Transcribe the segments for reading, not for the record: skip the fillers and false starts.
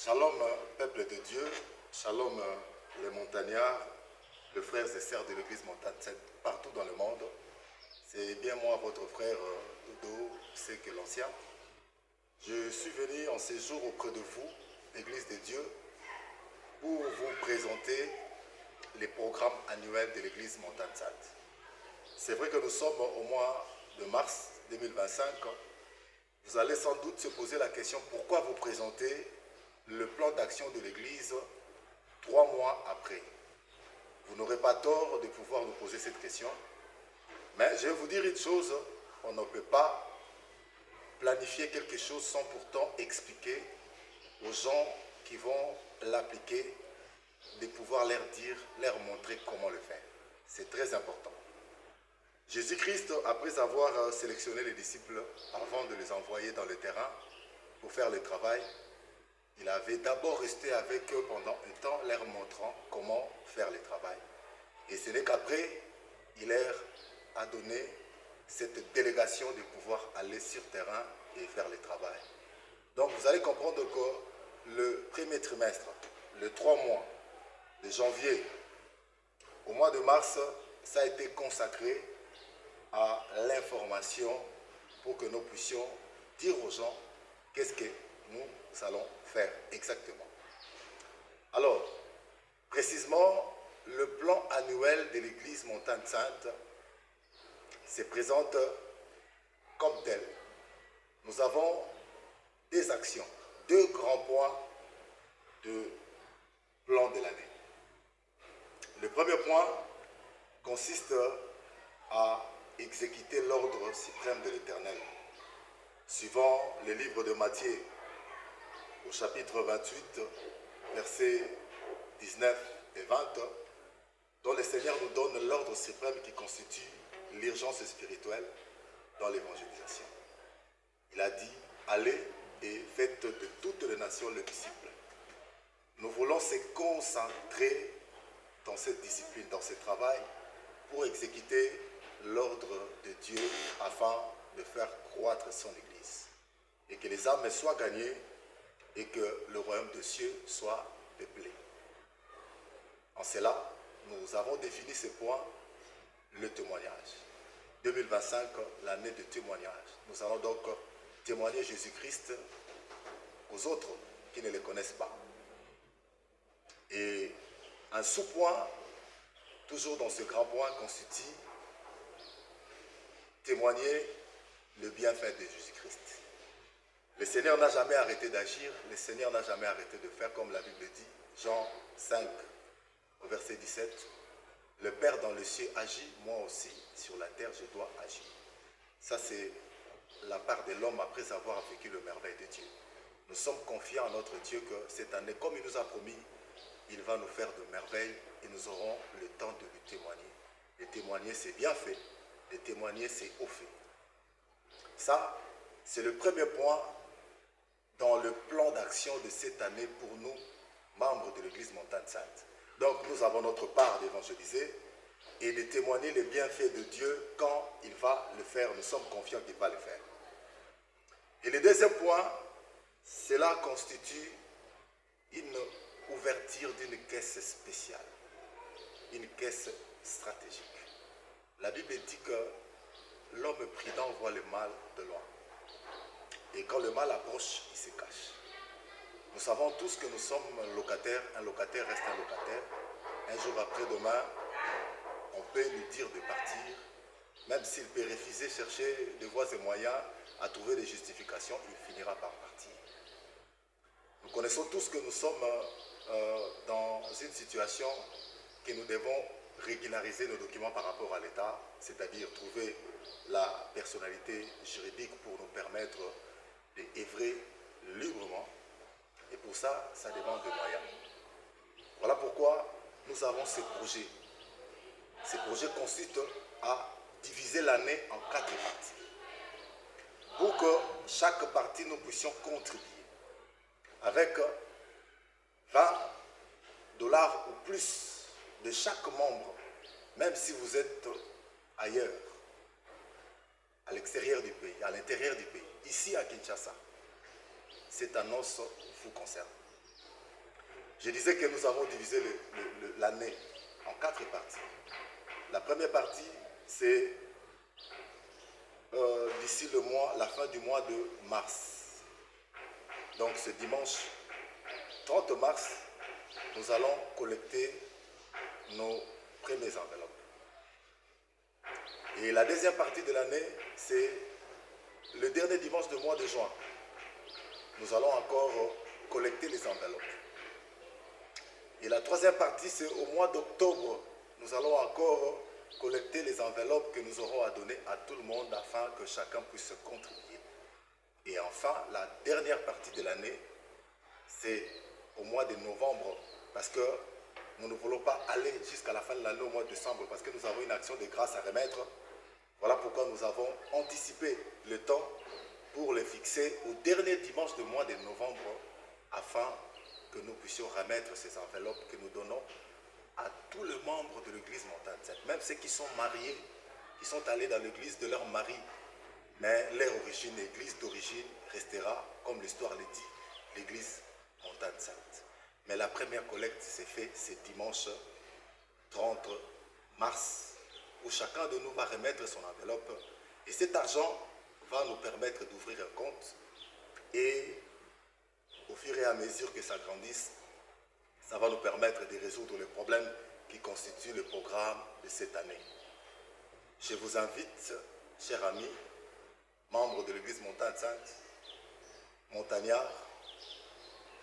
Shalom, peuple de Dieu, shalom les montagnards, les frères et sœurs de l'église Montagne Sainte partout dans le monde. C'est bien moi, votre frère Dodo, c'est que l'ancien. Je suis venu en séjour auprès de vous, l'église de Dieu, pour vous présenter les programmes annuels de l'église Montagne Sainte. C'est vrai que nous sommes au mois de mars 2025. Vous allez sans doute se poser la question, pourquoi vous présenter le plan d'action de l'Église 3 mois après? Vous n'aurez pas tort de pouvoir nous poser cette question. Mais je vais vous dire une chose, on ne peut pas planifier quelque chose sans pourtant expliquer aux gens qui vont l'appliquer, de pouvoir leur dire, leur montrer comment le faire. C'est très important. Jésus-Christ, après avoir sélectionné les disciples avant de les envoyer dans le terrain pour faire le travail, il avait d'abord resté avec eux pendant un temps, leur montrant comment faire le travail. Et ce n'est qu'après, il leur a donné cette délégation de pouvoir aller sur terrain et faire le travail. Donc vous allez comprendre que le premier trimestre, le 3 mois, de janvier au mois de mars, ça a été consacré à l'information pour que nous puissions dire aux gens qu'est-ce que nous allons faire exactement. Alors, précisément, le plan annuel de l'église Montagne Sainte se présente comme tel. Nous avons des actions, 2 grands points de plan de l'année. Le premier point consiste à exécuter l'ordre suprême de l'Éternel. Suivant le livre de Matthieu, au chapitre 28, versets 19 et 20, dont le Seigneur nous donne l'ordre suprême qui constitue l'urgence spirituelle dans l'évangélisation. Il a dit, allez et faites de toutes les nations le disciple. Nous voulons se concentrer dans cette discipline, dans ce travail, pour exécuter l'ordre de Dieu afin de faire croître son Église et que les âmes soient gagnées et que le royaume des cieux soit peuplé. En cela, nous avons défini ce point, le témoignage. 2025, l'année de témoignage. Nous allons donc témoigner Jésus-Christ aux autres qui ne le connaissent pas. Et un sous-point, toujours dans ce grand point, constitue témoigner le bienfait de Jésus-Christ. Le Seigneur n'a jamais arrêté d'agir, le Seigneur n'a jamais arrêté de faire comme la Bible dit, Jean 5, au verset 17, le Père dans le ciel agit, moi aussi, sur la terre, je dois agir. Ça, c'est la part de l'homme après avoir vécu le merveille de Dieu. Nous sommes confiants en notre Dieu que cette année, comme il nous a promis, il va nous faire de merveilles et nous aurons le temps de lui témoigner. Et témoigner, c'est bien fait. Et témoigner, c'est au fait. Ça, c'est le premier point dans le plan d'action de cette année pour nous, membres de l'église Montagne Sainte. Donc, nous avons notre part d'évangéliser et de témoigner les bienfaits de Dieu quand il va le faire. Nous sommes confiants qu'il va le faire. Et le deuxième point, cela constitue une ouverture d'une caisse spéciale, une caisse stratégique. La Bible dit que l'homme prudent voit le mal de loin. Et quand le mal approche, il se cache. Nous savons tous que nous sommes locataires. Un locataire reste un locataire. Un jour après-demain, on peut lui dire de partir. Même s'il peut refuser, chercher des voies et moyens à trouver des justifications, il finira par partir. Nous connaissons tous que nous sommes dans une situation que nous devons régulariser nos documents par rapport à l'État, c'est-à-dire trouver la personnalité juridique pour nous permettre d'œuvrer librement. Et pour ça, ça demande des moyens. Voilà pourquoi nous avons ces projets. Ces projets consistent à diviser l'année en 4 parties. Pour que chaque partie, nous puissions contribuer avec 20 $ ou plus de chaque membre, même si vous êtes ailleurs, à l'extérieur du pays, à l'intérieur du pays, ici à Kinshasa. Cette annonce vous concerne. Je disais que nous avons divisé l'année en 4 parties. La première partie, c'est d'ici la fin du mois de mars. Donc ce dimanche 30 mars, nous allons collecter nos premières enveloppes. Et la deuxième partie de l'année, c'est le dernier dimanche du mois de juin. Nous allons encore collecter les enveloppes. Et la troisième partie, c'est au mois d'octobre. Nous allons encore collecter les enveloppes que nous aurons à donner à tout le monde afin que chacun puisse contribuer. Et enfin, la dernière partie de l'année, c'est au mois de novembre, parce que nous ne voulons pas aller jusqu'à la fin de l'année au mois de décembre, parce que nous avons une action de grâce à remettre. Voilà pourquoi nous avons anticipé le temps pour le fixer au dernier dimanche du mois de novembre, afin que nous puissions remettre ces enveloppes que nous donnons à tous les membres de l'église Montagne 7, même ceux qui sont mariés, qui sont allés dans l'église de leur mari, mais leur origine, l'église d'origine, restera, comme l'histoire le dit, l'église Montagne Sainte. Mais la première collecte s'est faite ce dimanche 30 mars, où chacun de nous va remettre son enveloppe. Et cet argent va nous permettre d'ouvrir un compte. Et au fur et à mesure que ça grandisse, ça va nous permettre de résoudre les problèmes qui constituent le programme de cette année. Je vous invite, chers amis, membres de l'église Montagne Sainte, montagnards,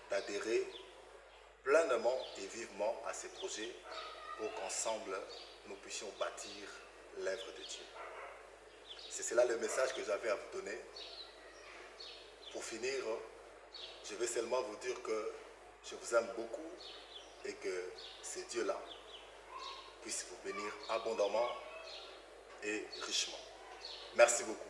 d'adhérer pleinement et vivement à ces projets pour qu'ensemble nous puissions bâtir l'œuvre de Dieu. C'est cela le message que j'avais à vous donner. Pour finir, je vais seulement vous dire que je vous aime beaucoup et que ce Dieu-là puisse vous bénir abondamment et richement. Merci beaucoup.